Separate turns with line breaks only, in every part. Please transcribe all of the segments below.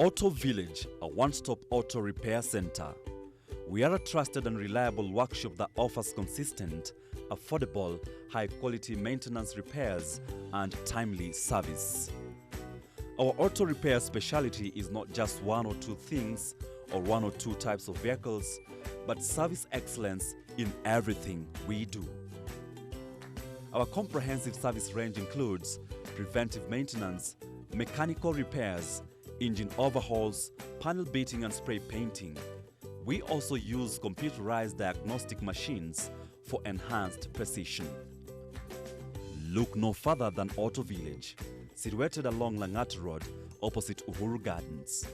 Auto Village, a one-stop auto repair center. We are a trusted and reliable workshop that offers consistent, affordable, high-quality maintenance repairs and timely service. Our auto repair specialty is not just one or two things or one or two types of vehicles, but service excellence in everything we do. Our comprehensive service range includes preventive maintenance, mechanical repairs, engine overhauls, panel beating and spray painting. We also use computerized diagnostic machines for enhanced precision. Look no further than Auto Village, situated along Lang'at Road, opposite Uhuru Gardens.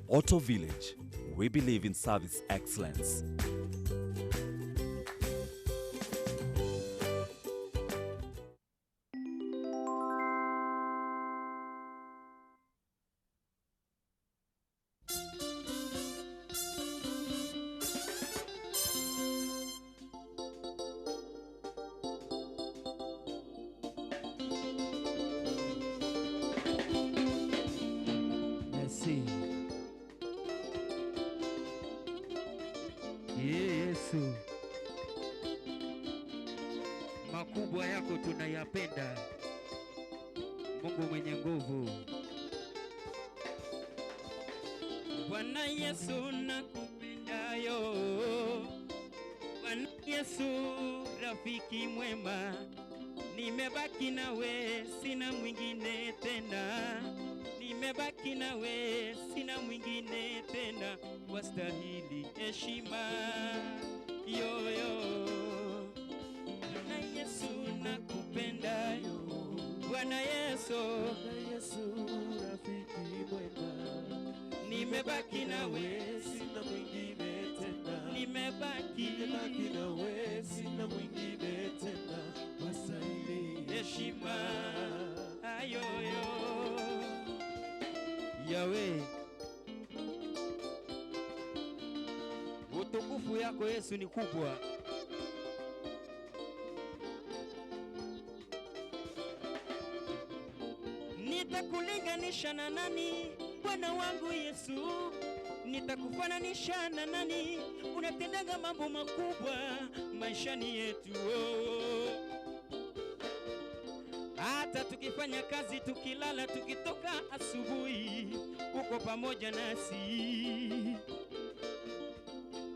Auto Village, we believe in service excellence.
Yesu, makubwa yako tunayapenda, Mungu mwenye nguvu. Bwana Yesu nakupendayo, Bwana Yesu rafiki mwema, nimebaki nawe sina mwingine tena, nimebaki nawe sina mwingine tena, wastahili heshima yoyo. Bwana Yesu nakupendayo, Bwana Yesu rafiki mwema, nimebaki nawe sina mwingine tena, nimebaki nawe sina mwingine tena, wastahili heshima ayoyo. Yahweh, utukufu yako Yesu ni kubwa. Nitakulinganisha na nani, Bwana wangu Yesu? Nitakufananisha na nani? Unatendaga mambo makubwa maishani yetu. Hata tukifanya kazi, tukilala, tukitoka asubuhi, uko pamoja nasi.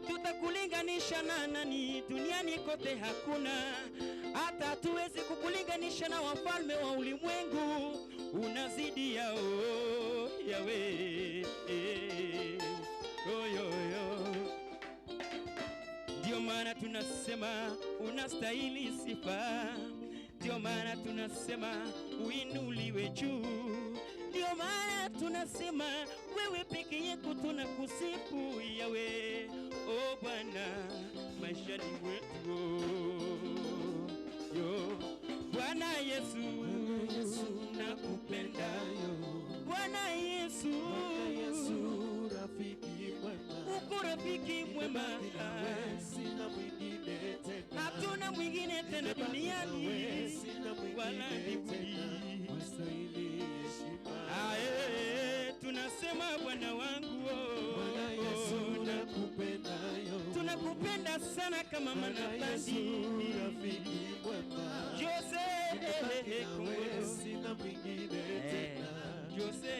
Tutakulinganisha na nani? Duniani kote hakuna. Hata hatuwezi kukulinganisha na wafalme wa ulimwengu. Unazidi yao, Yahweh. Ndio maana tunasema unastahili sifa. Ndio maana tunasema uinuliwe juu. Ndio maana tunasema wewe peke yako tunakusifu Yahweh. Oh Bwana, maishani mwetu yo. Bwana Yesu nakupendayo, Bwana Yesu rafiki mwema, uko rafiki mwema, sina mwingine tena, hatuna mwingine tena duniani wala mbinguni, wastahili heshima. Tunasema Bwana wangu, Bwana Yesu nakupendayo, tunakupenda sana kama manabasi, rafiki mwema, Jose sina mwingine tena, Jose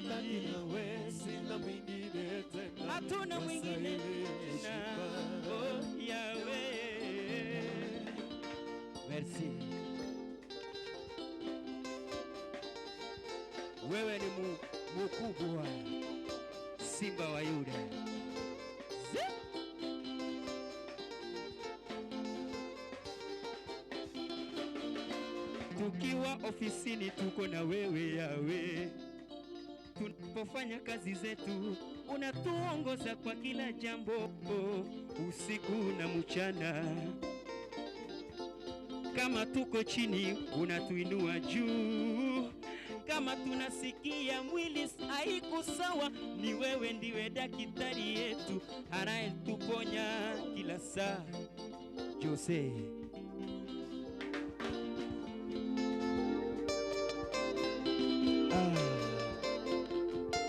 nawe sina mwingine tena, hatuna mwingine tena. Oh Yahweh, merci. Wewe ni mkubwa, Simba wa Yuda. Tukiwa ofisini tuko na wewe Yahweh, tunapofanya kazi zetu unatuongoza kwa kila jambo, usiku na mchana. Kama tuko chini unatuinua juu, kama tunasikia mwili haiko sawa, ni wewe ndiwe daktari yetu anayetuponya kila saa. Jose,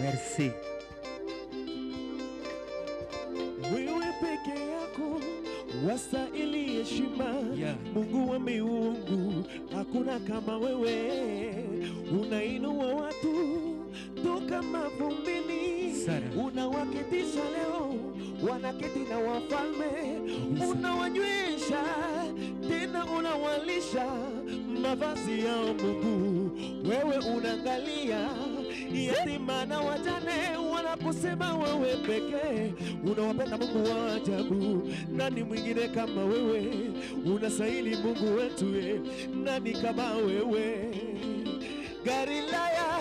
Merci.
Wewe peke yako wastahili heshima,
Yeah.
Mungu wa miungu, hakuna kama wewe. Unainua watu toka mavumbini,
Sana.
unawaketisha leo, wanaketi na wafalme, unawanywesha tena unawalisha mavazi yao. Mungu, wewe unaangalia yatima na wajane, wanaposema wewe pekee unawapenda. Mungu wa ajabu, nani mwingine kama wewe? Unastahili Mungu wetu, nani kama wewe? Galilaya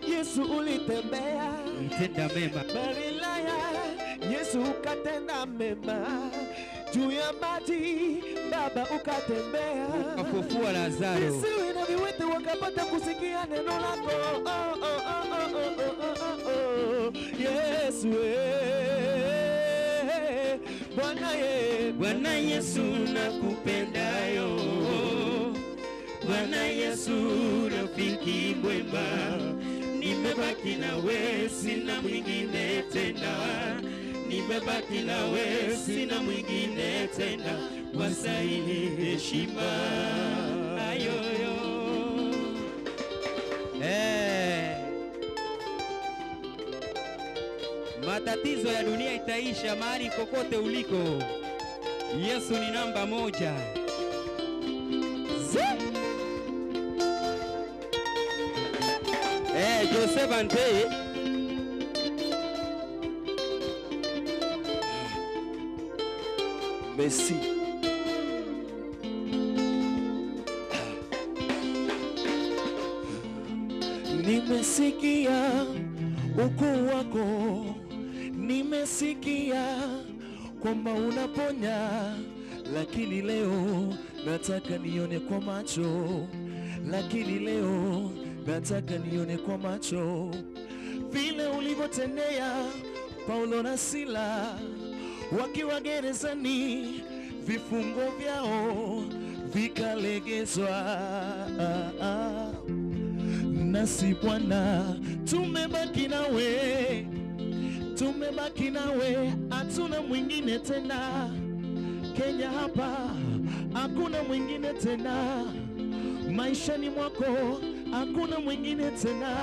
Yesu ulitembea,
Tenda mema.
Galilaya Yesu ukatenda mema, juu ya maji Baba ukatembea,
Ukafufua Lazaro.
visiwi na viwete wakapata kusikia neno lako. Yesu
Bwana Yesu nakupendayo, Bwana Yesu rafiki mwema, nimebaki nawe sina mwingine tena, nimebaki nawe sina mwingine tena, wastahili heshima ayoyo. Matatizo ya dunia itaisha mahali kokote uliko. Yesu ni namba moja. Joseph Ante.
Messi. Nimesikia ukuu wako, nimesikia kwamba unaponya, lakini leo nataka nione kwa macho, lakini leo nataka nione kwa macho vile ulivyotendea Paulo na Sila wakiwa gerezani, vifungo vyao vikalegezwa. Nasi Bwana tumebaki nawe, tumebaki nawe, hatuna mwingine tena. Kenya hapa hakuna mwingine tena, maishani mwako hakuna mwingine tena.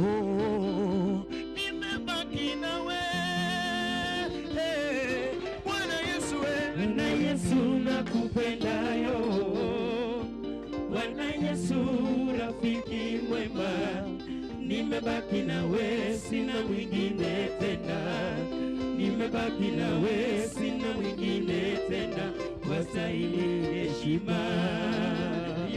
Oh, nimebaki nawe. Hey, Bwana Yesu,
Bwana Yesu nakupendayo, Bwana Yesu rafiki mwema, nimebaki nawe sina mwingine tena, nimebaki nawe sina mwingine tena, wastahili heshima.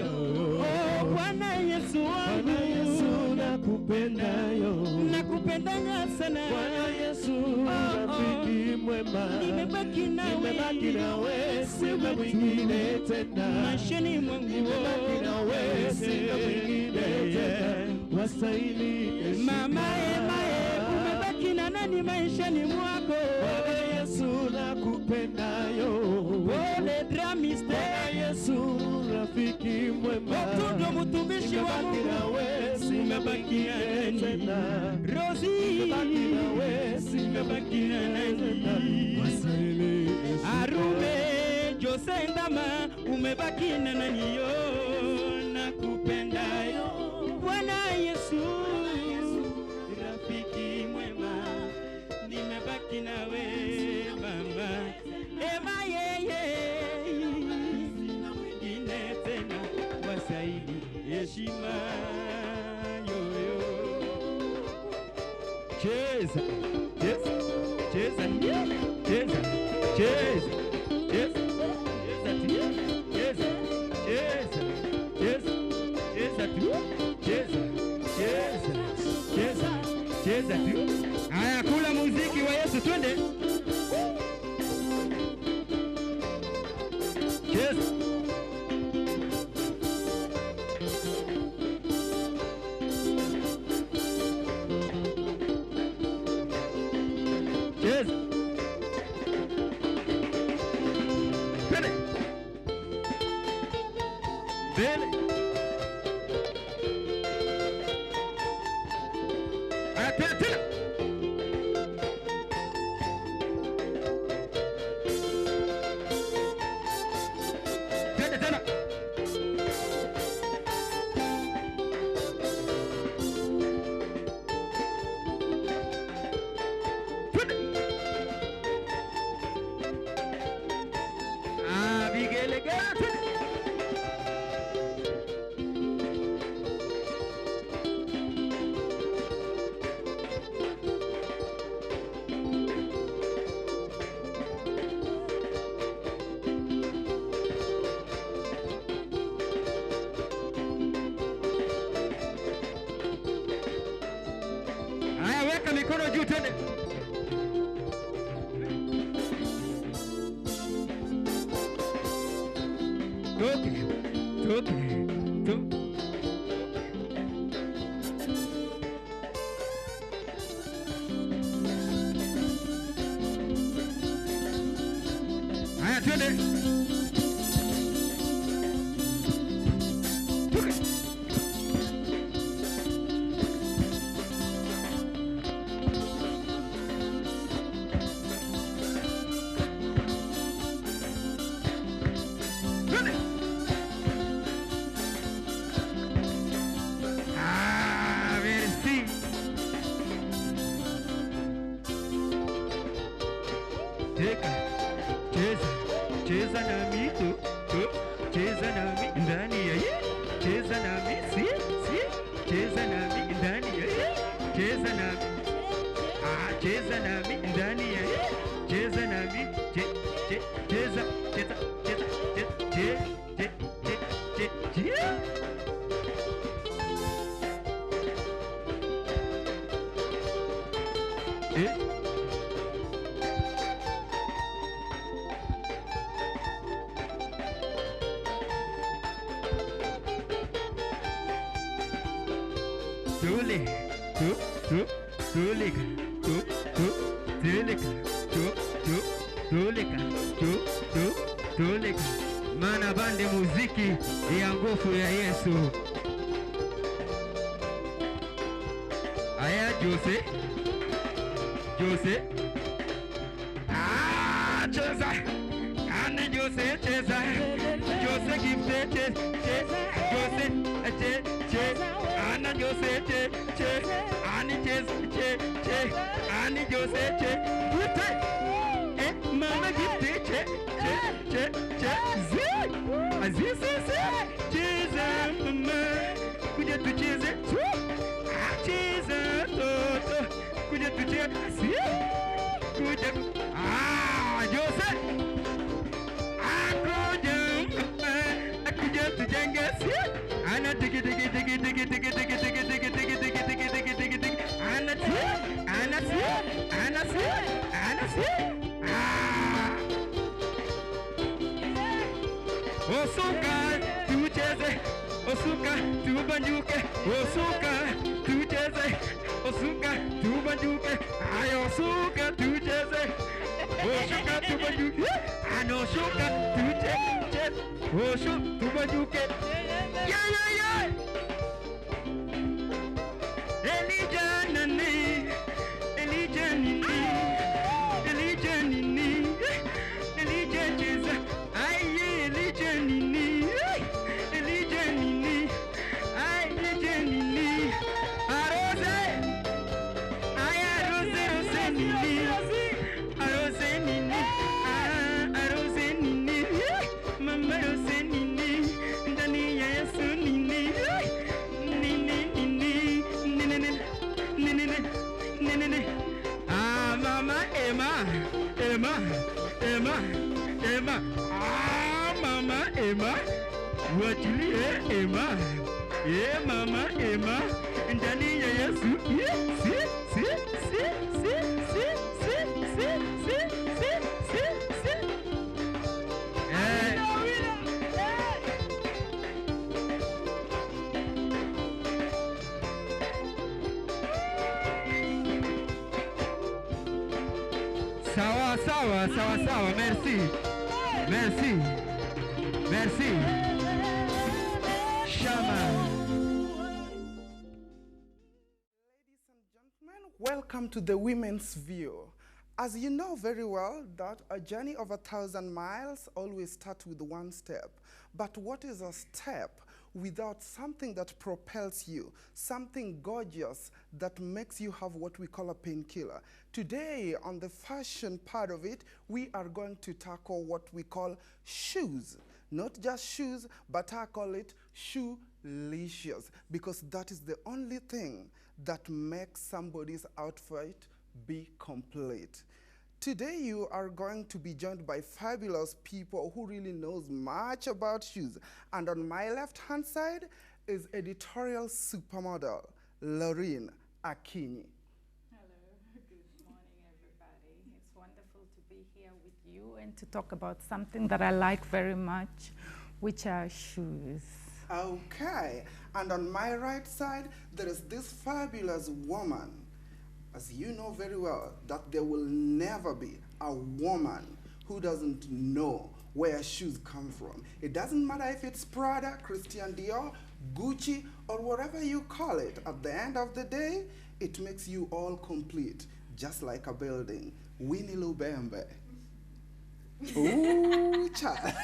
Oh, Bwana Yesu wangu,
Bwana Yesu nakupendayo,
nakupendanga sana.
Bwana Yesu rafiki mwema,
nimebaki
nimebaki nawe sina mwingine tena,
maishani mwangu,
nimebaki nawe sina mwingine tena, wastahili heshima.
mama umebaki na nani maishani mwako?
Bwana Yesu nakupendayo,
Ole dramiste,
Bwana Yesu rafiki mwema,
Otundo mtumishi wa
nimebaki
Mungu,
nawe sina
umebaki na
mwingine tena,
nani? Rosi,
nimebaki nawe sina
umebaki na nani?
wastahili heshima.
Arume Jose Ndama, umebaki na nani? Yo nakupendayo, Bwana Yesu rafiki mwema, nimebaki nawe mama. Ema yeye sina mwingine tena, wastahili heshima yoyo. Cheza, cheza, cheza, cheza, cheza, cheza, cheza, cheza, cheza, cheza tu, cheza, cheza, cheza, cheza tu. Haya, kula muziki wa Yesu, twende. Cheza. Cheza. Twende. Mbele. Ate mikono juu twende. Toke. Haya twende. Toke. Cheza nami cheza nami ndani ya cheza nami cheza nami ndani ya cheza nami cheza nami ndani ya cheza nami cheza Tulika mana bande muziki ya nguvu ya Yesu. Aya Jose cheza ane Jose cheza Jose gifte cheza Jose ana Jose ani cheza ani Jose mama gifte cheza mama kuja tucheze cheza toto kuja tucheze kuja Jose kuja tujenge ana tiki ana Osuka tucheze, Osuka tubanjuke, Osuka tucheze, Osuka tubanjuke, ayo Osuka tucheze, Osuka tubanjuke, ano Osuka tucheze, Osuka tubanjuke, yeah. Elijah nini, Elijah cheza. Emma, Mama Emma, what you Emma, Mama Emma, and Danny Yesu, Sawa, merci. Shama.
Ladies and gentlemen, welcome to the Women's View. As you know very well that a journey of 1,000 miles always starts with one step. But what is a step without something that propels you, something gorgeous that makes you have what we call a painkiller? Today, on the fashion part of it, we are going to tackle what we call shoes. Not just shoes, but I call it shoelicious, because that is the only thing that makes somebody's outfit be complete. Today you are going to be joined by fabulous people who really knows much about shoes. And on my left-hand side is editorial supermodel, Lorraine Akinyi.
Hello. you and to talk about something that I like very much, which are shoes.
Okay, and on my right side, there is this fabulous woman. As you know very well, that there will never be a woman who doesn't know where shoes come from. It doesn't matter if it's Prada, Christian Dior, Gucci, or whatever you call it. At the end of the day, it makes you all complete, just like a building. Winnie Lubembe. Ooh, child.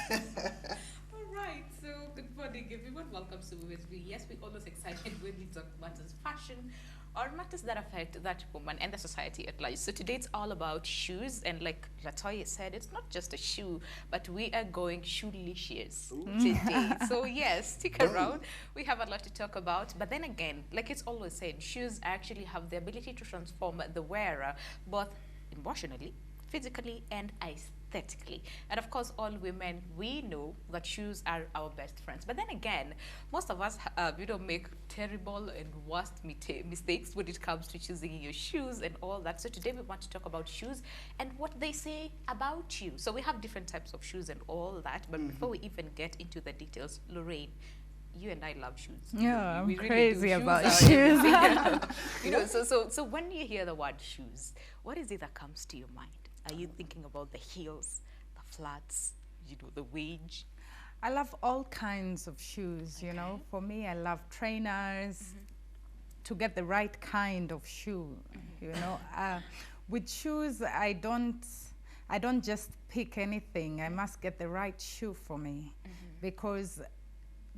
All right, so good morning, everyone. Welcome to Women's View. Yes, we're always excited when we talk matters fashion or matters that affect that woman and the society at large. So today it's all about shoes, and like Latoya said, it's not just a shoe, but we are going shoelicious today. So yes, stick around. We have a lot to talk about. But then again, like it's always said, shoes actually have the ability to transform the wearer, both emotionally, physically, and aesthetically. And of course, all women, we know that shoes are our best friends. But then again, most of us, make terrible and worst mistakes when it comes to choosing your shoes and all that. So today we want to talk about shoes and what they say about you. So we have different types of shoes and all that. But before we even get into the details, Lorraine, you and I love shoes.
Yeah, I'm
We really
crazy
do.
about
are
shoes.
everything. So when you hear the word shoes, what is it that comes to your mind? Are you thinking about the heels, the flats, the wedge?
I love all kinds of shoes, you know. For me, I love trainers to get the right kind of shoe, you know. With shoes, I don't just pick anything. I must get the right shoe for me because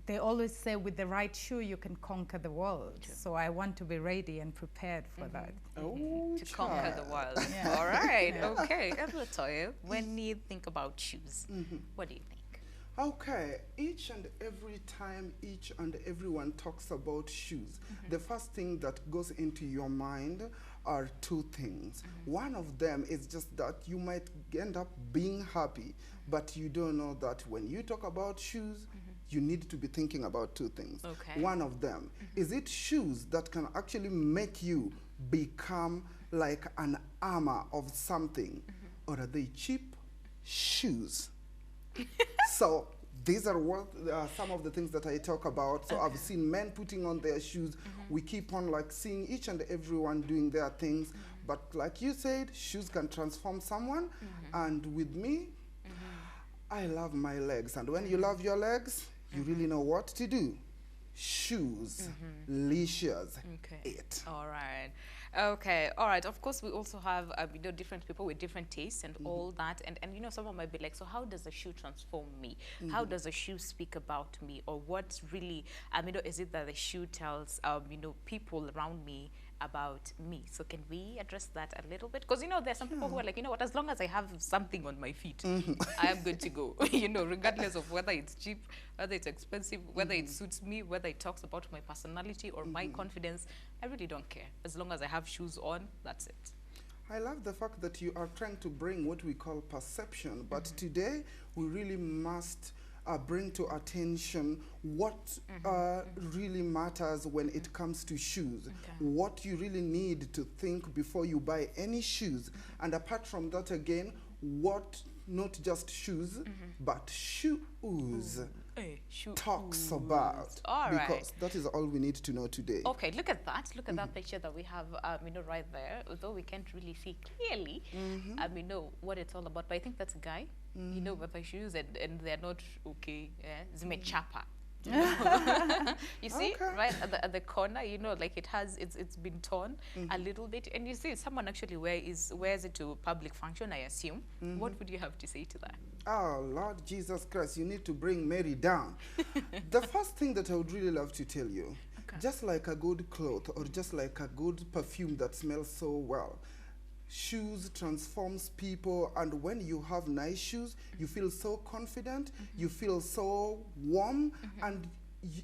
they always say with the right shoe you can conquer the world. So I want to be ready and prepared for that.
Oh,
To conquer the world.
Yeah.
All right, okay. And Latoya, when you think about shoes, what do you think?
Okay, each and every time each and everyone talks about shoes, the first thing that goes into your mind are two things. One of them is just that you might end up being happy, but you don't know that when you talk about shoes, you need to be thinking about two things.
Okay.
One of them, is it shoes that can actually make you become like an armor of something, or are they cheap shoes? So these are some of the things that I talk about. So I've seen men putting on their shoes. We keep on like seeing each and everyone doing their things. But like you said, shoes can transform someone. And with me, I love my legs. And when you love your legs, you really know what to do. Shoes, licious, it.
All right. Okay. All right. Of course, we also have different people with different tastes and all that. And someone might be like, so how does a shoe transform me? How does a shoe speak about me? Or what's really, is it that the shoe tells, people around me about me? So can we address that a little bit? Because, there's some people who are like, as long as I have something on my feet, I am good to go, regardless of whether it's cheap, whether it's expensive, whether it suits me, whether it talks about my personality or my confidence. I really don't care. As long as I have shoes on, that's it.
I love the fact that you are trying to bring what we call perception, but today we really must bring to attention what really matters when it comes to shoes, what you really need to think before you buy any shoes, and apart from that again, what not just shoes, but shoes talks about.
All right.
Because that is all we need to know today.
Okay, look at that. Look at that picture that we have, right there. Although we can't really see clearly, what it's all about. But I think that's a guy, with the shoes, and they're not okay. Zimechapa. You see, right at the corner, like it's been torn a little bit, and you see someone actually wears it to public function, I assume. What would you have to say to that?
Oh, Lord Jesus Christ, you need to bring Mary down. The first thing that I would really love to tell you, just like a good cloth or just like a good perfume that smells so well, shoes transforms people, and when you have nice shoes, you feel so confident, you feel so warm, and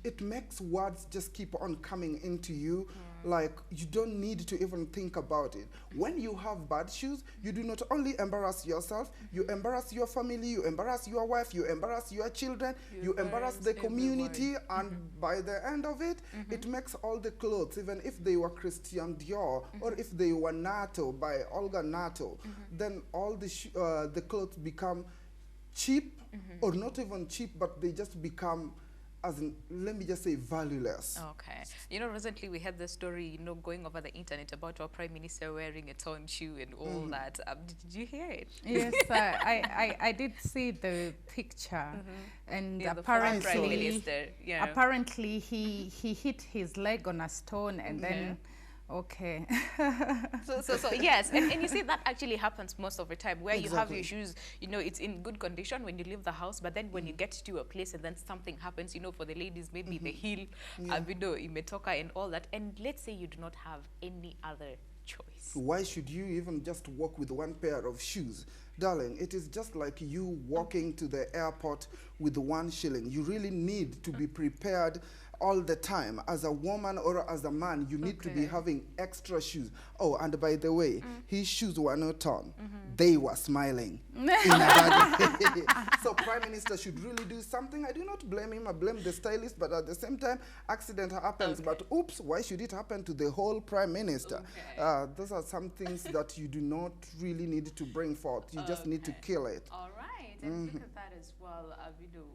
it makes words just keep on coming into you, like you don't need to even think about it. When you have bad shoes, you do not only embarrass yourself, you embarrass your family, you embarrass your wife, you embarrass your children, you embarrass the community, and by the end of it, it makes all the clothes, even if they were Christian Dior or if they were NATO by Olga NATO, then all the clothes become cheap, or not even cheap, but they just become, as in, let me just say, valueless.
Okay. You know, recently we had the story, you know, going over the internet about our Prime Minister wearing a torn shoe and all that. Did you hear it?
Yes, I did see the picture, and
Yeah, the former Prime
apparently,
Minister, yeah.
apparently he hit his leg on a stone, and then, okay.
So yes, and you see that actually happens most of the time, where you have your
Exactly.
shoes, you know, it's in good condition when you leave the house, but then when you get to a place and then something happens, you know, for the ladies, maybe the heel, you know, imetoka and all that, and let's say you do not have any other choice.
Why should you even just walk with one pair of shoes? Darling, it is just like you walking to the airport with 1 shilling. You really need to be prepared all the time. As a woman or as a man, you need to be having extra shoes. Oh, and by the way, his shoes were not torn. They were smiling. In a bad way. So Prime Minister should really do something. I do not blame him. I blame the stylist, but at the same time, accident happens. But oops, why should it happen to the whole Prime Minister? Those are some things that you do not really need to bring forth. You just need to kill it.
All right, and look at that as well. You know,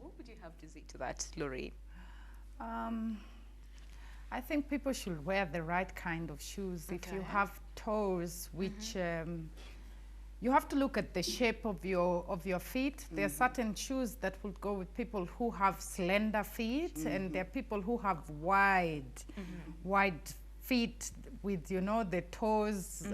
what would you have to say to that, Lorraine?
I think people should wear the right kind of shoes. If you have toes, which you have to look at the shape of your feet. There are certain shoes that will go with people who have slender feet, and there are people who have wide feet with, you know, the toes.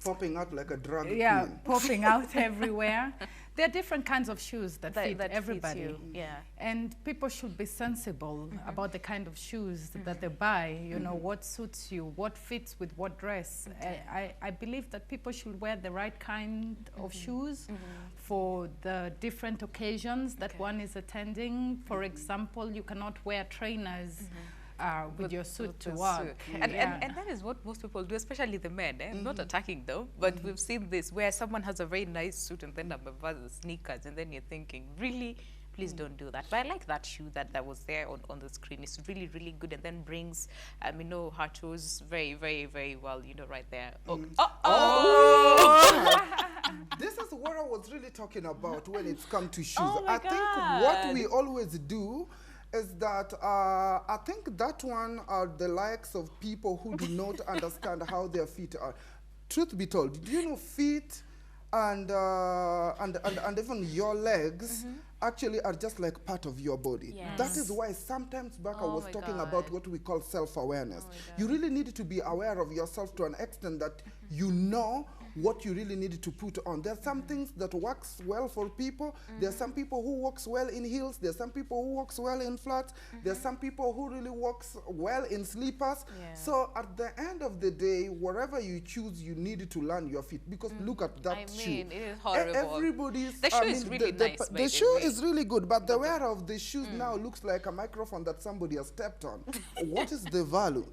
Popping out like a drag
Yeah,
queen.
popping out everywhere. There are different kinds of shoes that fit
fits
everybody.
you, yeah.
And people should be sensible about the kind of shoes that they buy, you know, what suits you, what fits with what dress. I believe that people should wear the right kind of shoes for the different occasions that one is attending. For example, you cannot wear trainers with your suit to
the
work.
suit. And that is what most people do, especially the men. I'm not attacking though, but we've seen this where someone has a very nice suit and then a sneakers, and then you're thinking, really? Please don't do that. But I like that shoe that was there on the screen. It's really, really good, and then brings, you know, her toes very, very, very well, you know, right there.
This is what I was really talking about when it's come to shoes.
Oh my
I think
God.
what we always do is that I think that one are the likes of people who do not understand how their feet are. Truth be told, do you know feet and even your legs actually are just like part of your body.
Yes.
That is why sometimes back I
Oh
was
my
talking
God.
about what we call self-awareness.
Oh my God.
You really need to be aware of yourself to an extent that you know what you really need to put on. There are some things that works well for people. There are some people who works well in heels. There are some people who works well in flats. There are some people who really works well in slippers.
Yeah.
So at the end of the day, whatever you choose, you need to learn your feet, because look at that
I
shoe.
mean, it is horrible.
Everybody's
The shoe
I
is
mean,
really
the,
nice,
the,
by
the
the
shoe
way.
is really good, but the wearer of the shoes now looks like a microphone that somebody has stepped on. What is the value?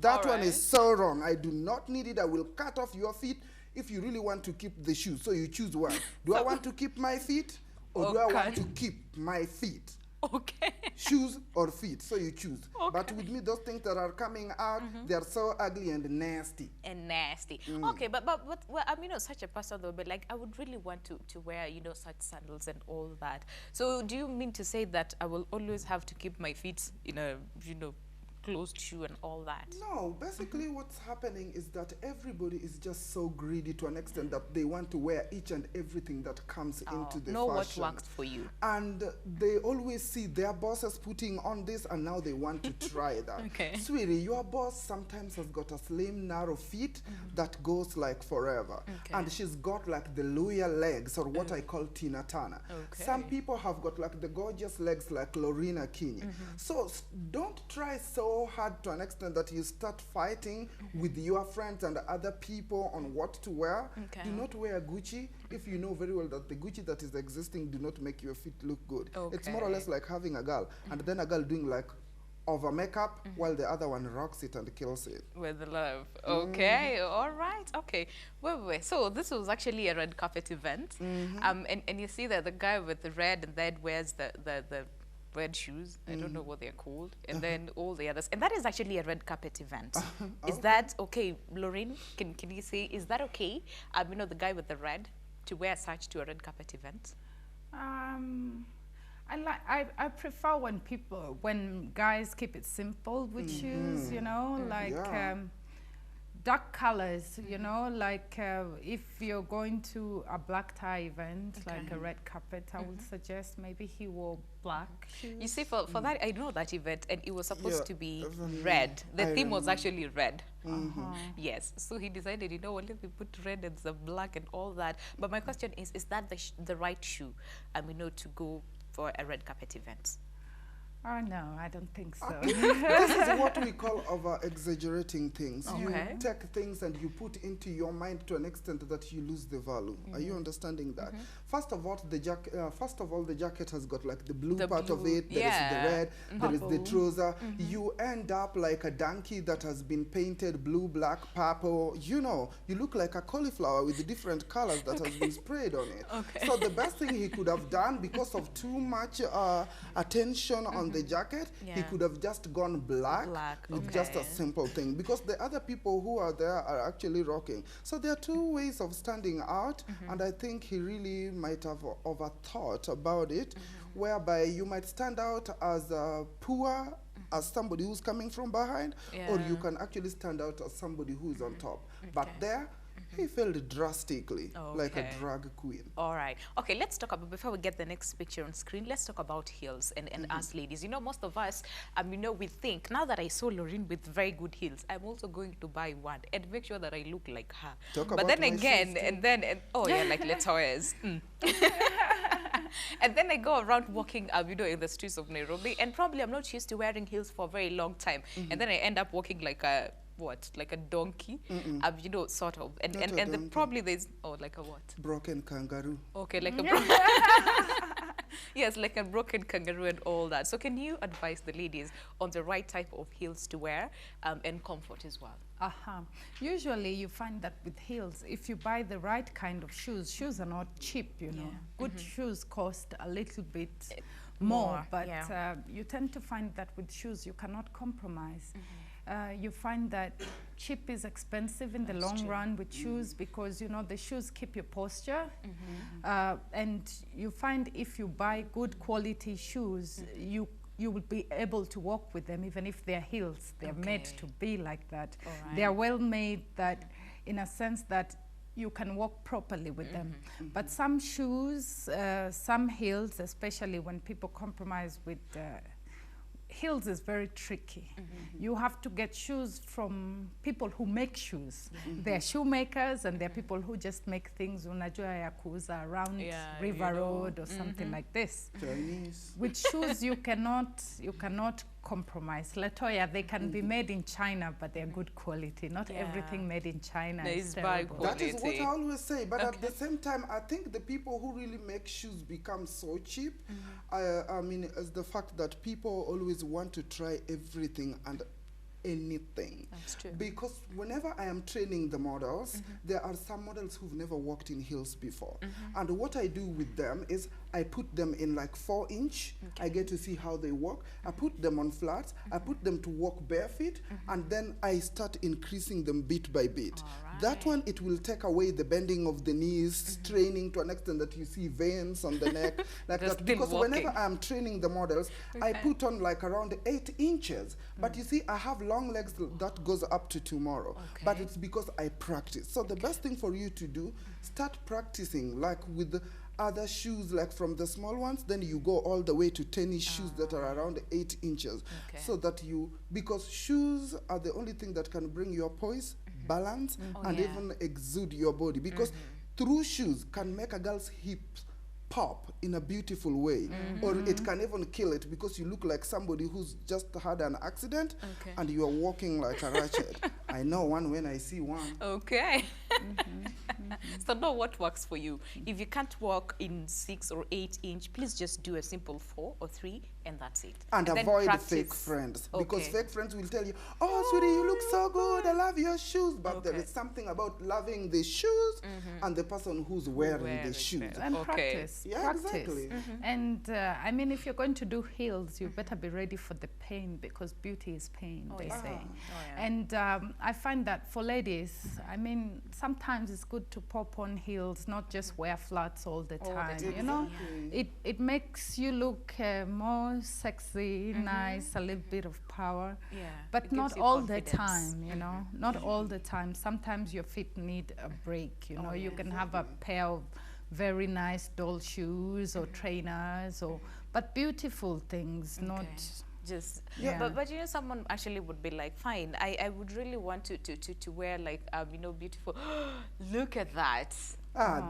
That one is so wrong. I do not need it. I will cut off your feet if you really want to keep the shoes. So you choose one. Do I want to keep my feet, or do I want to keep my feet?
Okay.
Shoes or feet, so you choose. But with me, those things that are coming out, they're so ugly and nasty.
And nasty. Okay, but well, I'm, you know, such a person though, but like I would really want to wear, you know, such sandals and all that. So do you mean to say that I will always have to keep my feet in a, you know, closed shoe and all that?
No, basically what's happening is that everybody is just so greedy to an extent that they want to wear each and everything that comes into the
know
fashion.
what works for you.
And they always see their bosses putting on this, and now they want to try that.
Okay.
Sweetie, your boss sometimes has got a slim, narrow feet that goes like forever.
Okay.
And she's got like the lower legs, or what I call Tina Turner.
Okay.
Some people have got like the gorgeous legs like Lorena Kinney. So don't try so so hard to an extent that you start fighting with your friends and other people on what to wear.
Okay.
Do not wear Gucci if you know very well that the Gucci that is existing do not make your feet look good. It's more or less like having a girl and then a girl doing like over makeup while the other one rocks it and kills it.
With love. Okay, all right. Okay. Wait. So this was actually a red carpet event. And you see that the guy with the red and then wears the red shoes. I don't know what they're called. And then all the others. And that is actually a red carpet event. Is that okay, Lorraine? Can you say, is that okay? You know, the guy with the red to wear such to a red carpet event?
I prefer when guys keep it simple with shoes, you know, like dark colors, you know, like if you're going to a black tie event, like a red carpet, I would suggest maybe he wore black shoes.
You see, for that, I know that event, and it was supposed to be red. The theme was actually red. Yes, so he decided, you know what, let me put red and some black and all that. But my question is that the right shoe, you know, to go for a red carpet event?
Oh, no, I don't think so.
This is what we call over-exaggerating things.
Okay.
You take things and you put into your mind to an extent that you lose the value. Are you understanding that? First of all, the jacket has got like the blue part of it. There is the red. There is the trouser. You end up like a donkey that has been painted blue, black, purple. You know, you look like a cauliflower with the different colors that has been sprayed on it. So the best thing he could have done, because of too much attention on the jacket, he could have just gone black with just a simple thing, because the other people who are there are actually rocking. So there are two ways of standing out, and I think he really might have overthought about it, whereby you might stand out as poor, as somebody who's coming from behind, or you can actually stand out as somebody who's on top. But there, he failed drastically, like a drag queen.
All right. Okay, let's talk about, before we get the next picture on screen, let's talk about heels and us ladies. You know, most of us, you know, we think, now that I saw Lorraine with very good heels, I'm also going to buy one and make sure that I look like her. But then again, oh yeah, like let's always. And then I go around walking, you know, in the streets of Nairobi, and probably I'm not used to wearing heels for a very long time. And then I end up walking like a, like a donkey, you know, sort of. And probably there's, like a what?
Broken kangaroo.
Okay, like a yes, like a broken kangaroo and all that. So can you advise the ladies on the right type of heels to wear and comfort as well?
Usually you find that with heels, if you buy the right kind of shoes are not cheap, you know. Good shoes cost a little bit more, but you tend to find that with shoes you cannot compromise. You find that cheap is expensive in the long run with shoes, because, you know, the shoes keep your posture. And you find if you buy good quality shoes, you will be able to walk with them even if they're heels. They're made to be like that. They're well made that, in a sense that you can walk properly with them. But some shoes, some heels, especially when people compromise with heels, is very tricky. You have to get shoes from people who make shoes. They're shoemakers, and they're people who just make things unajua ya kuuza around River Road or something like this.
Chinese.
With shoes you cannot compromise. Latoya, they can be made in China, but they're good quality. Not everything made in China is terrible.
That is what I always say, but at the same time, I think the people who really make shoes become so cheap. I mean, is the fact that people always want to try everything and anything.
That's true.
Because whenever I am training the models, there are some models who've never walked in heels before. And what I do with them is I put them in like 4-inch. I get to see how they walk. I put them on flats. I put them to walk barefoot. And then I start increasing them bit by bit. That one, it will take away the bending of the knees, straining to an extent that you see veins on the neck, like that. Because whenever I'm training the models, I put on like around 8 inches. But you see, I have long legs that goes up to tomorrow. But it's because I practice. So the best thing for you to do, start practicing like with other shoes, like from the small ones, then you go all the way to tennis shoes that are around 8 inches. So that because shoes are the only thing that can bring your poise, balance, and even exude your body. Because through shoes can make a girl's hips pop in a beautiful way, or it can even kill it because you look like somebody who's just had an accident
Okay.
and you are walking like a ratchet. I know one when I see one.
Okay. So know what works for you. If you can't walk in 6 or 8 inch, please just do a simple 4 or 3 and that's it.
And
then
avoid
practice.
fake friends, because
Okay.
fake friends will tell you, oh, sweetie, you look so good, I love your shoes. But there
Okay.
is something about loving the shoes and the person who's wearing the shoes.
And
Okay.
practice.
Yeah,
practice.
exactly.
And I mean, if you're going to do heels, you better be ready for the pain, because beauty is pain, they
yeah.
say.
yeah.
And I find that for ladies, I mean, sometimes it's good to pop on heels, not just wear flats all the
All the
time.
time.
You know,
Exactly.
it makes you look more sexy, nice, a little bit of power.
Yeah,
But
it
not
gives you
all the
confidence.
time, you know, not all the time. Sometimes your feet need a break, you know. You can have a pair of very nice doll shoes or trainers, or but beautiful things, not
Just
Yeah.
but you know, someone actually would be like, fine, I would really want to wear like you know, beautiful. Look at that.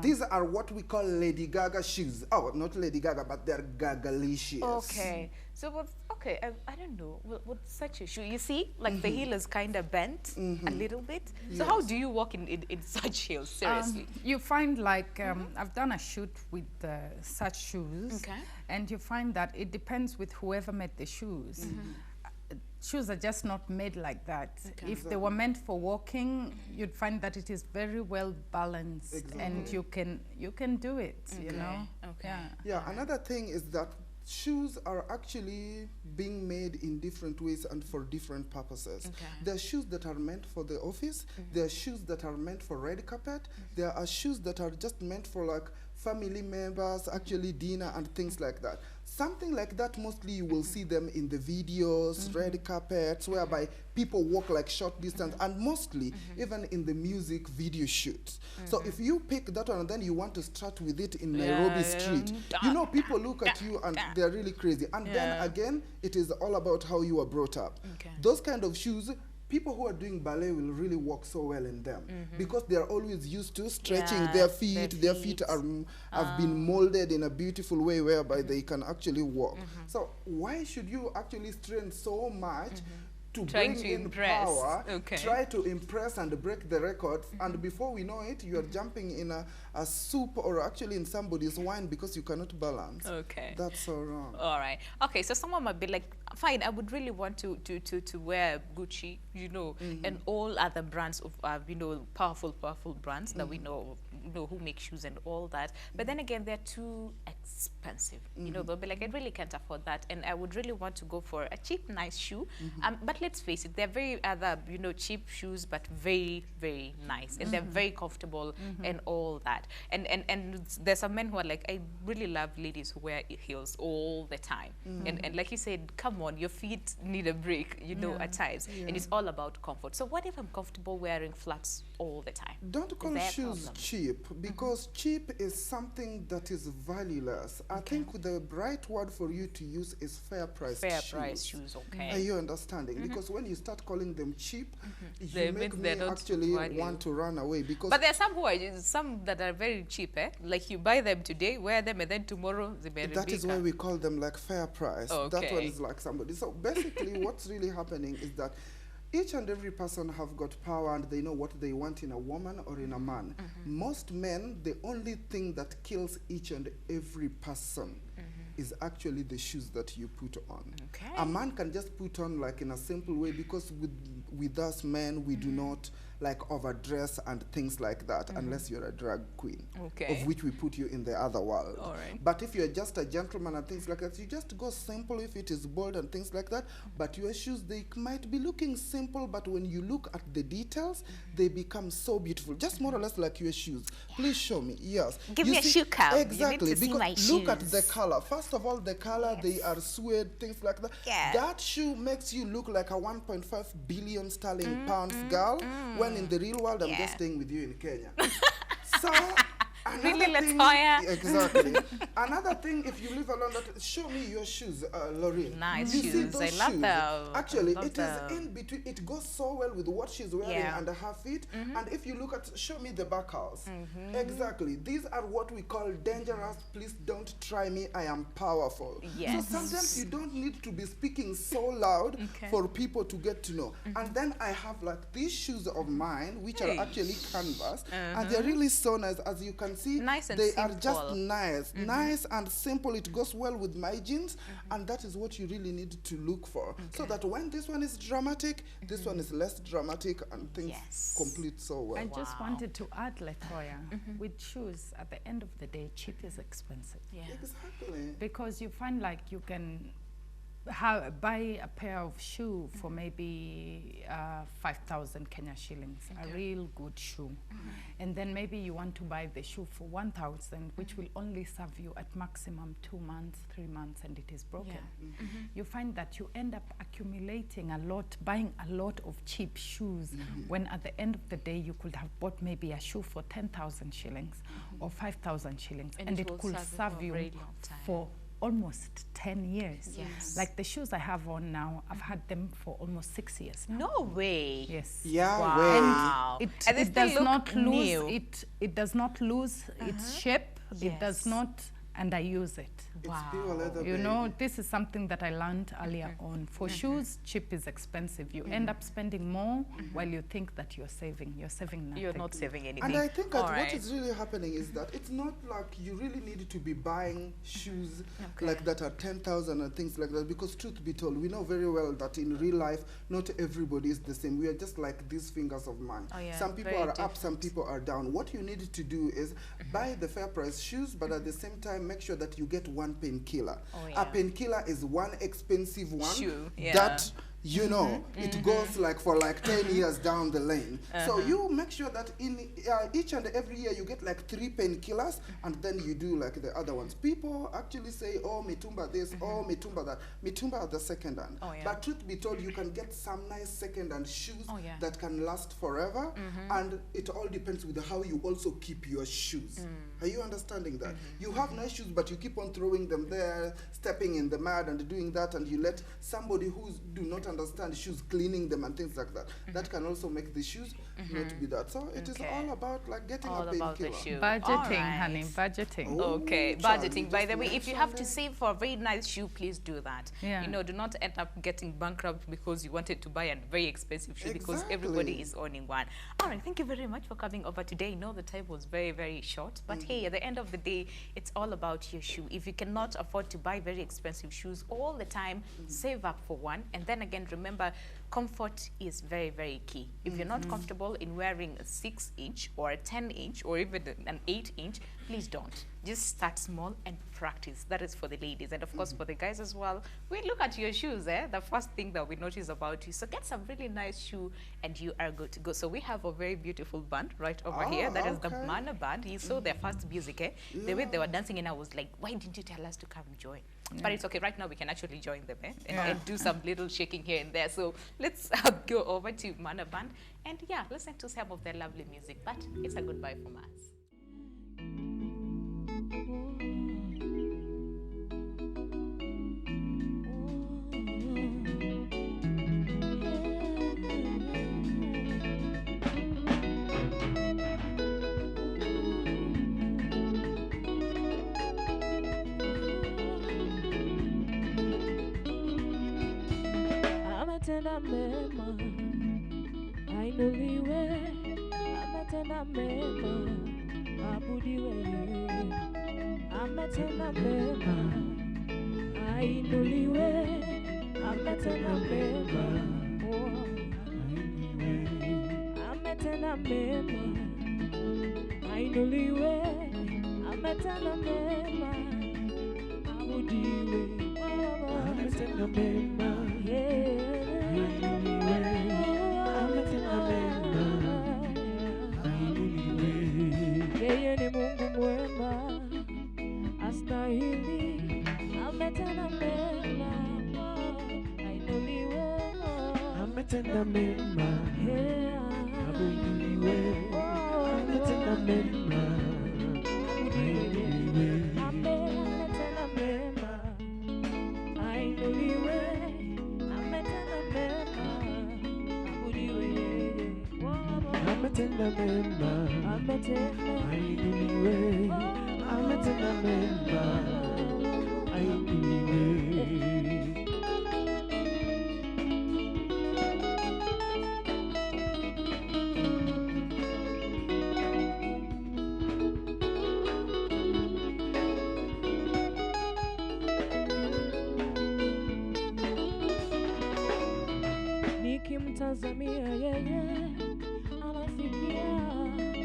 These are what we call Lady Gaga shoes. Oh, not Lady Gaga, but they're Gagalicious.
Okay, so with I don't know, with such a shoe, you see, like the heel is kind of bent a little bit. So how do you walk in such heels? Seriously.
you find like I've done a shoot with such shoes,
Okay.
and you find that it depends with whoever made the shoes. Shoes are just not made like that. If they were meant for walking, you'd find that it is very well balanced, and you can do it. You know.
Okay.
Yeah.
Yeah, another thing is that shoes are actually being made in different ways and for different purposes.
Okay.
There are shoes that are meant for the office. There are shoes that are meant for red carpet. There are shoes that are just meant for like family members, actually dinner and things like that. Something like that, mostly you will see them in the videos, red carpets, whereby people walk like short distance, and mostly even in the music video shoots. So if you pick that one and then you want to start with it in Nairobi street, you know, people look at you and they're really crazy. And then again, it is all about how you are brought up.
Okay.
Those kind of shoes, people who are doing ballet will really walk so well in them because they are always used to stretching
Yeah,
their feet.
their
Their feet
feet.
are have been molded in a beautiful way whereby they can actually walk. So why should you actually strain so much to
Trying
bring
to
in
impress.
power,
Okay.
try to impress and break the records, and before we know it, you are jumping in a soup or actually in somebody's wine because you cannot balance.
Okay.
That's so wrong.
All right. Okay, so someone might be like, fine, I would really want to wear Gucci, you know, and all other brands of, you know, powerful brands that we know who make shoes and all that. But then again, they're too expensive. You know, they'll be like, I really can't afford that, and I would really want to go for a cheap, nice shoe. But let's face it, they're very other, you know, cheap shoes, but very, very nice, and they're very comfortable and all that. And there's some men who are like, I really love ladies who wear heels all the time. And like you said, come on, your feet need a break, you know, at times. And it's all about comfort. So what if I'm comfortable wearing flats all the time?
Don't call
there a
shoes
problem?
cheap, because cheap is something that is valueless. I think the right word for you to use is fair price
Fair
shoes.
price shoes, okay.
Are you understanding? Because when you start calling them cheap,
They
you make
mean they're
me
not
actually
value.
want to run away, because
But there are some that are very cheap, eh? Like you buy them today, wear them, and then tomorrow they may
that is why we call them like fair price. That one
Okay.
is like somebody. So basically what's really happening is that each and every person have got power and they know what they want in a woman or in a man. Most men, the only thing that kills each and every person is actually the shoes that you put on.
Okay.
A man can just put on like in a simple way, because with us men, we do not like overdress and things like that unless you're a drag queen,
Okay.
of which we put you in the other world.
All right.
But if you're just a gentleman and things like that, you just go simple if it is bold and things like that. But your shoes, they might be looking simple, but when you look at the details, they become so beautiful. Just more or less like your shoes. Please show me. Yes.
Give
You
me a
see-
shoe cam. You need
Exactly.
to see
because
my
look at the
shoes.
color. First of all, the color, they are suede, things like that.
Yeah.
That shoe makes you look like a 1.5 billion sterling pounds girl, when in the real world, I'm
Yeah.
just staying with you in Kenya. So
Really,
Another thing-
Latoya?
Exactly. Another thing, if you live alone, that show me your shoes, Lorraine.
Nice
You see
shoes.
those
I love
shoes?
them.
Actually,
I love
it is
them.
in between. It goes so well with what she's wearing
Yeah.
under her feet. And if you look at, show me the back house. Exactly. These are what we call dangerous. Please don't try me. I am powerful.
Yes.
So sometimes you don't need to be speaking so loud
Okay.
for people to get to know. And then I have like these shoes of mine, which are actually canvas, and they're really so nice. As you can see,
Nice and
they are just
simple.
nice, nice and simple. It goes well with my jeans, and that is what you really need to look for. So that when this one is dramatic, this one is less dramatic, and things
Yes.
complete so well.
I just wanted to add, Latoya, with shoes, at the end of the day, cheap is expensive.
Yeah.
Exactly.
Because you find like you can buy a pair of shoe for maybe 5,000 Kenya shillings, a real good shoe. And then maybe you want to buy the shoe for 1,000, which will only serve you at maximum 2 months, 3 months, and it is broken. You find that you end up accumulating a lot, buying a lot of cheap shoes, when at the end of the day you could have bought maybe a shoe for 10,000 shillings or 5,000 shillings, and it
will
could serve
for a
you
very long time.
for almost 10 years.
Yes.
Like the shoes I have on now, I've had them for almost 6 years now.
No way.
Yes.
Yeah,
Wow.
It,
And they
it
still
does
look
not lose
new.
it does not lose its shape. It does
Yes.
not, and I use it.
It's pure leather,
You
baby.
know, this is something that I learned earlier on. For shoes, cheap is expensive. You end up spending more while you think that you're saving. You're saving nothing.
You're not saving anything.
And I think that
All
what
right.
is really happening is that it's not like you really need to be buying shoes like that are 10,000 and things like that, because truth be told, we know very well that in real life, not everybody is the same. We are just like these fingers of mine.
Oh, yeah,
Some people
very
are up, some people are down. What you need to do is buy the fair price shoes, but at the same time, make sure that you get one painkiller.
Oh,
A
yeah.
painkiller is one expensive one
Shoe, yeah.
that you know, it goes like for like 10 years down the lane. So you make sure that in each and every year you get like 3 painkillers, and then you do like the other ones. People actually say, oh, Mitumba this, oh, Mitumba that. Mitumba are the second hand.
Oh, yeah.
But truth be told, you can get some nice second hand shoes
Oh, yeah.
that can last forever, and it all depends with how you also keep your shoes. Are you understanding that? You have nice shoes, but you keep on throwing them there, stepping in the mud and doing that, and you let somebody who do not understand shoes cleaning them and things like that. That can also make the shoes not be that. So it is
Okay.
all about like getting
All
a
about the
painkiller.
shoe.
Budgeting,
All
honey,
right.
budgeting.
Oh.
Okay,
Charlie,
budgeting. By
just
the way, if you
mention
have to
it.
save for a very nice shoe, please do that.
Yeah.
You know, do not end up getting bankrupt because you wanted to buy a very expensive shoe because everybody
Exactly.
is owning one. All right, thank you very much for coming over today. I know the time was very, very short, but hey, at the end of the day, it's all about your shoe. If you cannot afford to buy very expensive shoes all the time, save up for one. And then again, remember, comfort is very, very key. If you're not comfortable in wearing a 6-inch or a 10-inch or even an 8-inch, please don't. Just start small and practice. That is for the ladies. And of course, for the guys as well, we look at your shoes, the first thing that we notice about you. So get some really nice shoe and you are good to go. So we have a very beautiful band right over here. That is the
okay.
Mana band. You saw their first music, The way they were dancing, and I was like, why didn't you tell us to come join? But it's okay. Right now, we can actually join them and do some little shaking here and there. So let's go over to Mana Band and listen to some of their lovely music. But it's a goodbye from us.
Ametenda mema, ainuliwe. Ametenda mema, abudiwe. Ametenda mema, ainuliwe. Ametenda mema, oh, ainuliwe. Ametenda mema, ainuliwe. Ametenda mema, abudiwe. Ametenda mema. Yeye ni Mungu mwema, astahili. Ametenda mema, ainuliwe. Ametenda mema, abudiwe. Ametenda mema, ametenda mema, ainuliwe, ametenda mema, ainuliwe.
Nikimtazamia yeye anasikia,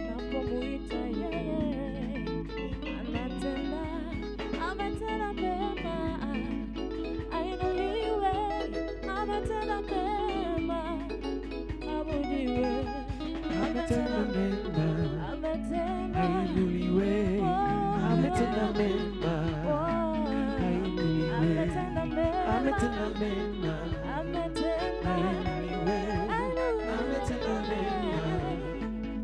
napomuita yeye anatenda, ametenda mema, ainuliwe, ametenda mema, abudiwe,
Ametenda mema, ainuliwe, ametenda mema, ainuliwe, ametenda mema, ainuliwe, ametenda mema, ainuliwe.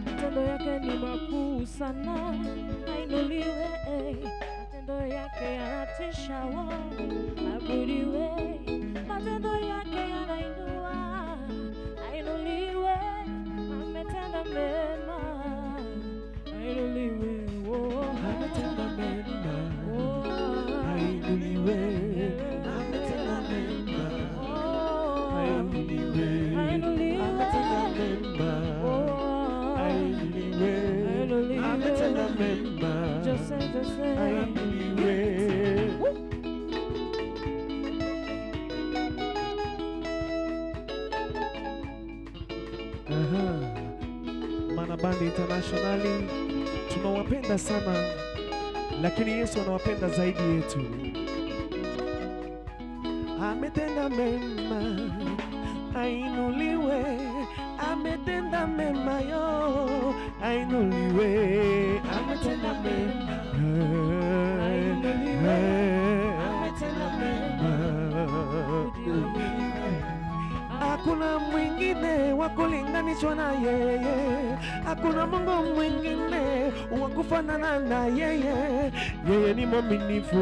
matendo yake ni makuu sana, ainuliwe, matendo yake yanatisha, abudiwe, matendo yake yanainua, ainuliwe, ametenda mema, ainuliwe,
Ametenda mema, ainuliwe, ametenda mema, ainuliwe, ametenda mema, ainuliwe, ametenda mema, ainuliwe. Manabandi Internationali tunawapenda sana, lakini Yesu anawapenda zaidi yetu. Ametenda mema, ainuliwe, ametenda mema yo, ainuliwe, ametenda mema, ainuliwe, ametenda mema. Hakuna mwingine wa kulinganishwa na yeye, hakuna Mungu mwingine wa kufanana na yeye. Yeye ni mwaminifu,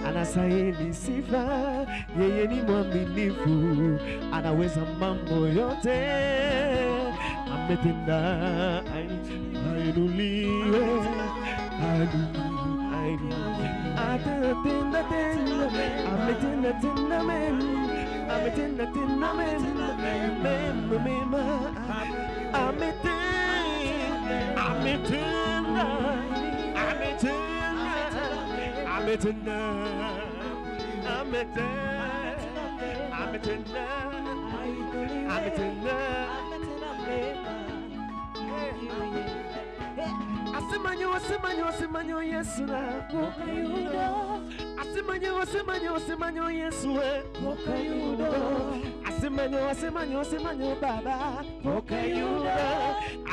anastahili sifa. Yeye ni mwaminifu, anaweza mambo yote. Ametenda, ainuliwe, ametenda tena, ametenda tena mema, ametenda tena mema, mema, ametenda, ametenda, ametenda, ametenda, ametenda. Asemanyo Yesu na Asemanyo Yesu Pokayudo. Asemanyo Baba Pokayudo.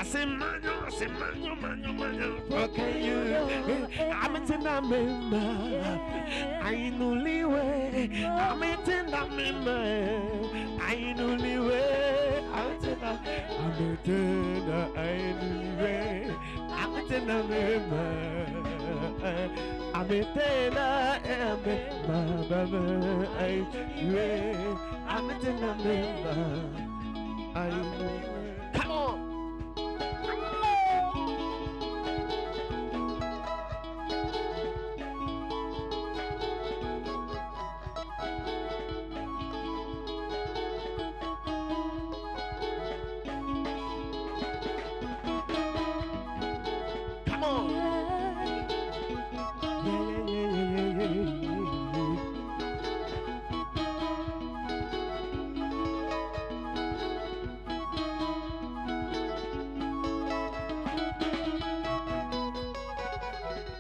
Asemanyo Pokayudo. Ametenda mema, ainuliwe, ametenda mema, ainuliwe, ametenda, ainuliwe, ametenda mema, ametenda mema, Baba, ainuliwe, ametenda mema, ainuliwe. Come on.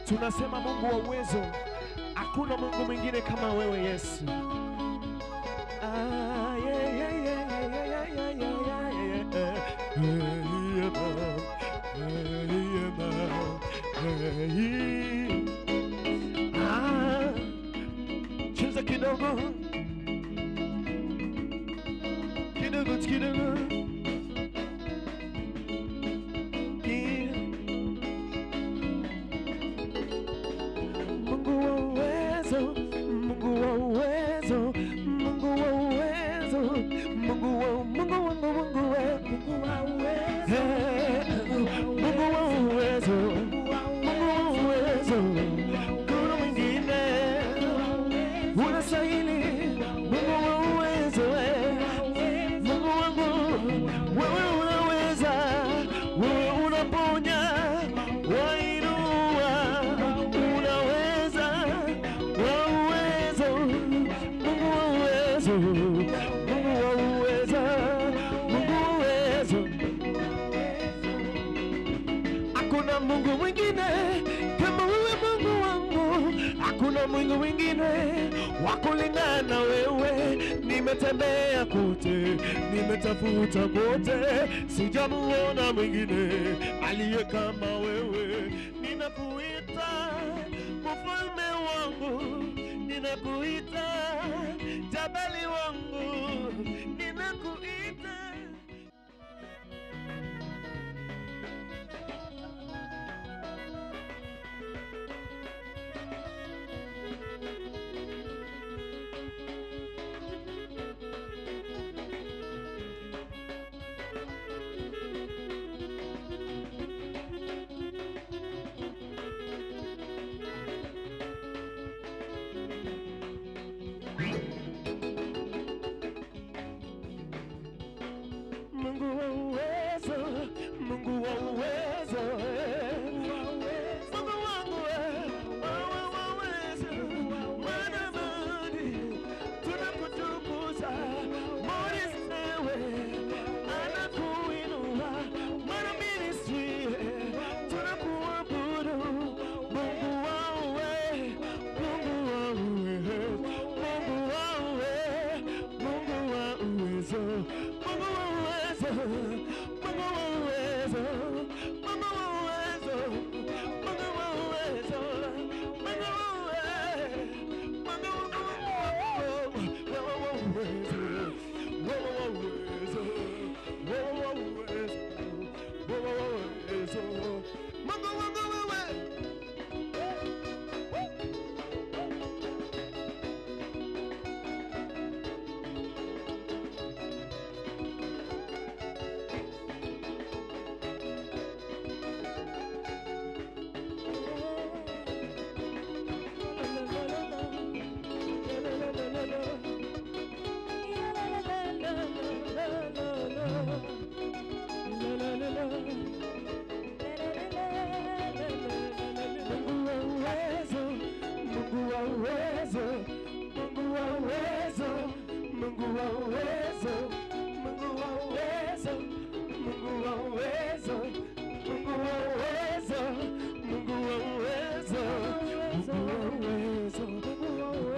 Tunasema Mungu wa uwezo, hakuna Mungu mwingine kama wewe Yesu. Cheza kidogo kidogo. Mungu wa Mungu wa uwezo, Mungu wa uwezo, kuna mwingine unastahili. Mungu wa uwezo, Mungu wangu, wewe unaweza, wewe unaponya, wainua, unaweza, wa uwezo, Mungu wa uwezo, Mungu wa uwezo, Mungu wa uwezo. Hakuna Mungu mwingine kama wewe Mungu wangu, hakuna Mungu mwingine wa kulingana wewe. Nimetembea kote, nimetafuta kote, sijamuona mwingine aliye kama wewe. Ninakuita mfalme wangu, ninakuita jabali wangu, ninakuita. Mungu wa uwezo, Mungu wa uwezo, Mungu wangu wewe wa uwezo, mwanamani tunakutukuza, Morris wewe anakuinua, mwana ministry tunakuabudu. Mungu wa uwezo, Mungu wa uwezo, Mungu wa uwezo, Mungu wa uwezo, Mungu wa uwezo, Mungu wa uwezo, Mungu wa uwezo, Mungu wa uwezo, Mungu wa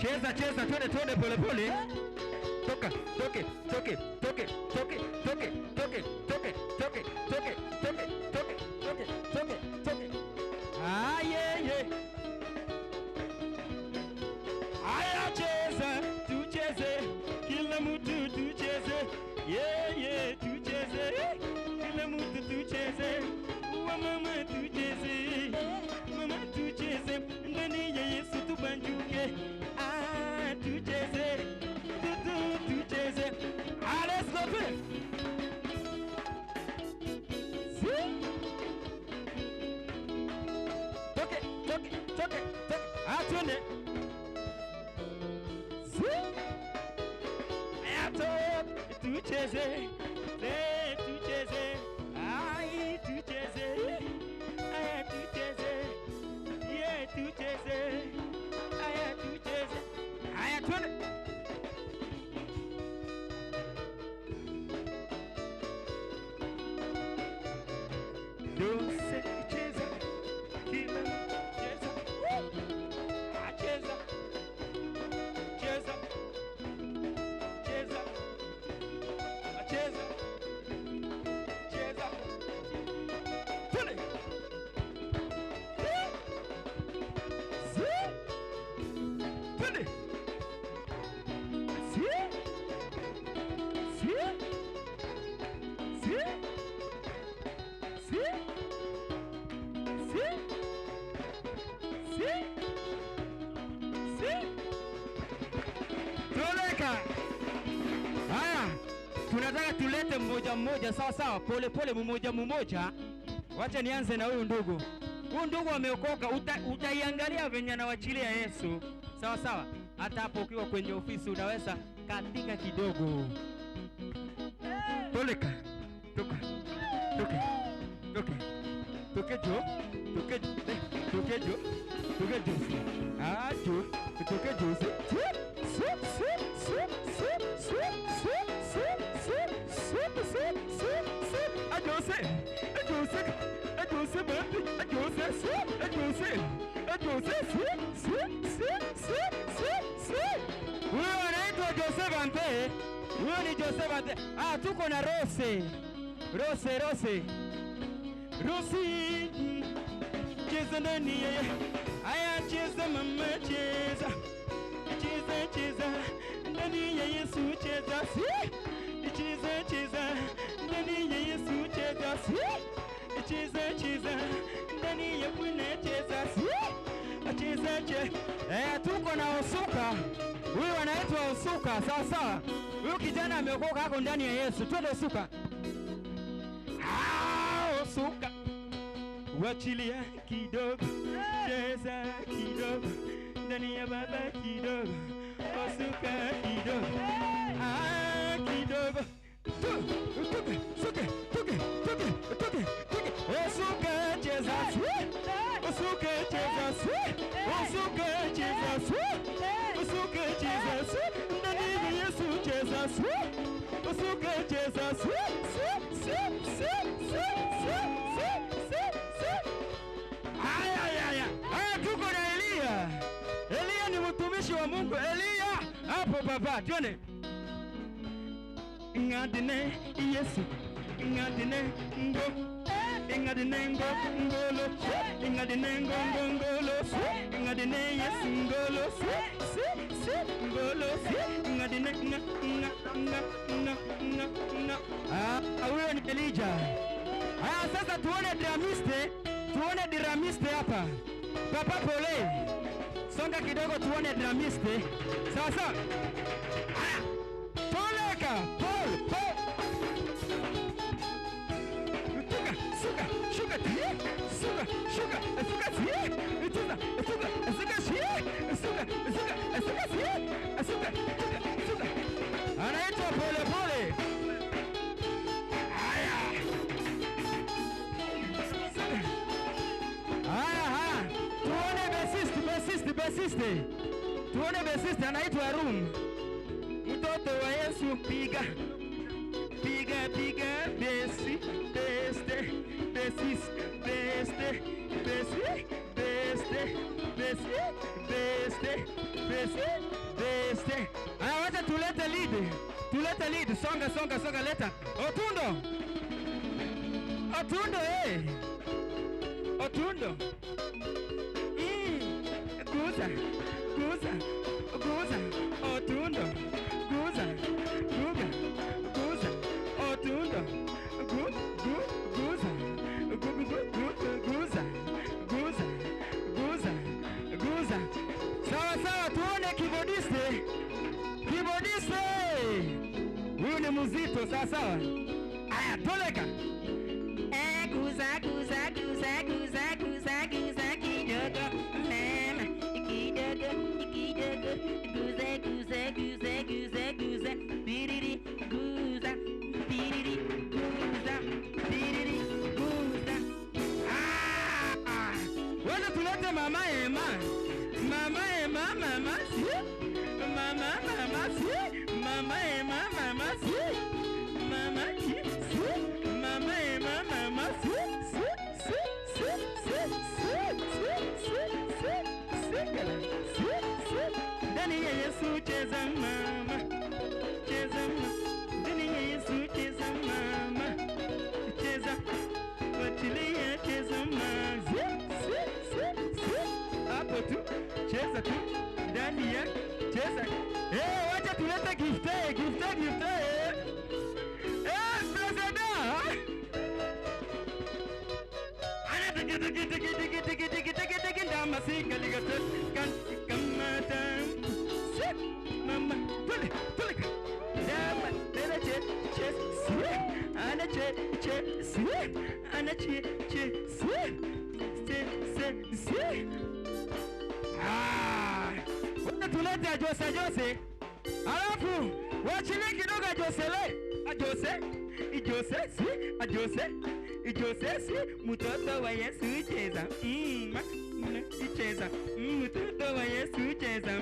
Cheza cheza, twende twende pole pole. Toka, toke, toke, toke, toke, toke, toke, toke, toke, toke, toke, toke, toke, toke, toke. Ah yeah yeah. Aya cheza, tucheze, kila mtu tucheze. Yeah yeah, tucheze, kila mtu tucheze. Wa mama tucheze, mama tucheze, ndani ya Yesu tubanjuke. Tucheze, tucheze. Let's go play. Toke, toke, toke, toke. Atune. Tucheze, tucheze. Ai, tucheze. Ai, tucheze. Yeah, tucheze. Ai, tucheze. Ai, atune.
Toleka. Haya, tunataka tulete mmoja mmoja, sawa sawa, pole pole, mmoja. Wacha nianze na huyu ndugu. Huyu ndugu ameokoka, utaiangalia venye anawachilia Yesu. Sawa sawa. Hata hapo ukiwa kwenye ofisi unaweza katika kidogo. Toleka. Toka jo. Ah, jo. Toka jo. Huyo anaitwa Joseph Ante. Huyo ni Joseph Ante. Ah, tuko na Rose. Cheza ndani yeye. Aya, cheza mama, cheza ndani ya Yesu, cheza ndani ya Yesu, cheza ndani ya Bwana, cheza. Tuko na Osuka. Huyu anaitwa Osuka, sawa sawa. Huyu kijana ameokoka hapo ndani ya Yesu. Twende Osuka. Osuka. Wachilia kidogo, cheza kidogo, ndani ya Baba kidogo, Osuka kidogo, kidogo. Suke. Osuka cheza, ndani ya Yesu cheza, Osuka cheza, tuko na Elia. Elia ni mtumishi wa Mungu. Elia hapo baba, tuone. Ngadine Yesu, ngadine ngolo, ngadine Yesu ngolo, huyo ni Elijah. Sasa tuone dramiste hapa. Papa pole. Songa kidogo tuone dramiste. Sawa sawa. Toleka, Paul. Anaitwa pole. Tuone besiste anaitwa Harun. Mtoto wa Yesu, piga besi, wacha tulete lead. Songa, leta. Otundo. Guza. Otundo. Guza. Otundo. Guza. Sawa, tuone keyboardiste. Huyu ni muzito, sawa. Aya, toleka. Guza kidogo. Mama, kidogo. Guza. Biriri, guza. Wewe tulete mama Ema. Ndani ya Yesu cheza mama. Ndani ya Yesu cheza mama. Wachilia cheza mama. Hapo tu, cheza tu. Ndani ya cheza. Wacha tulete gifte. Ana masika ligato kan kamata sit mama tole tole dama dele che ana che ana che wana tulete Jose alafu wachile kidogo Jose mtoto wa Yesu cheza cheza mtoto wa Yesu cheza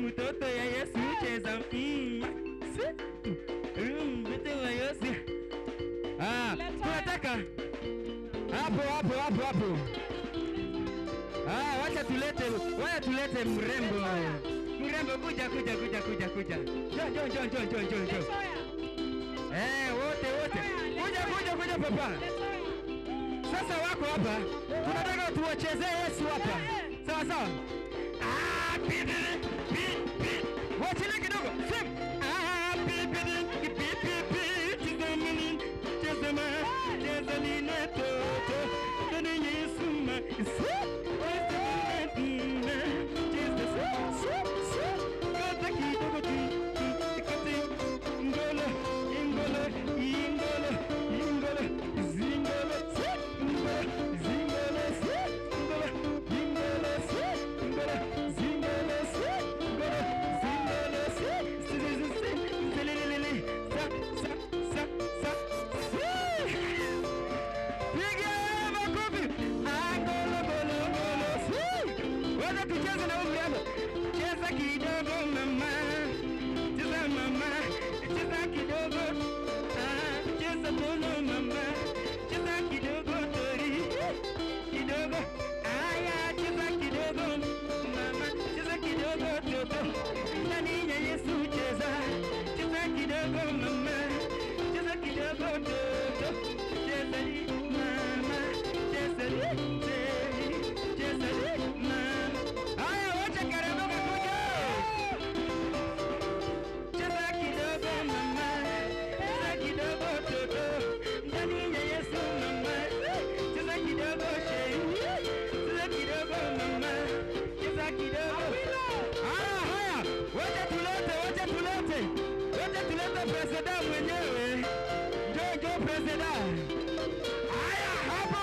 mtoto ya Yesu cheza mtoto wa Yesu tunataka hapo wacha tulete mrembo kuja jo wote kuja papa sasa wako hapa tunataka tuwachezee Yesu hapa sawa wachile kidogo sim President mwenyewe Jojo President haya hapo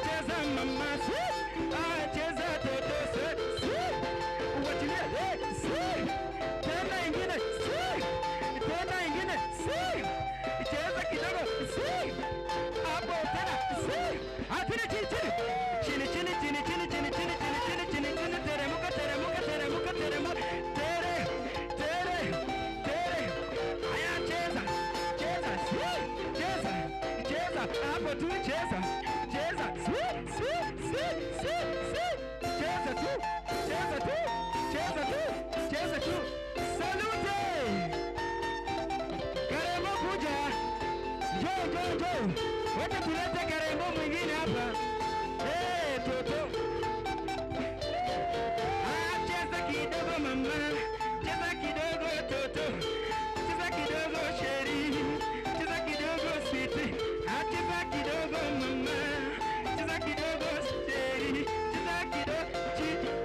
cheza mama cheza toto tena ingine cheza kidogo hapo tena chini hapo tu cheza tu salute Karembo kuja jo wote tulete Karembo mwingine hapa toto cheza kidogo mama cheza kidogo toto cheza kidogo sheri cheza kidogo sweet cheza kidogo mama cheza kidogo sheri cheza kidogo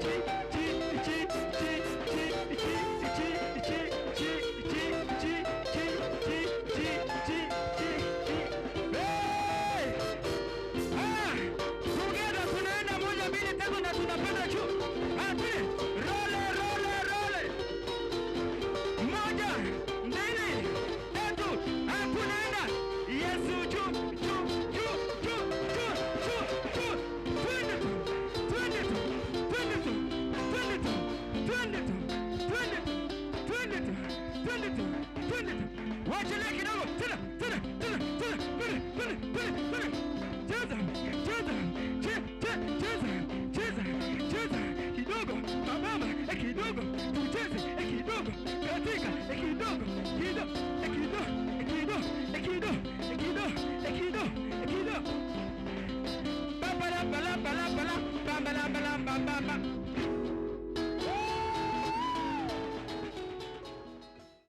Bam, bam, bam, bam, bam, bam, bam, bam, bam, bam.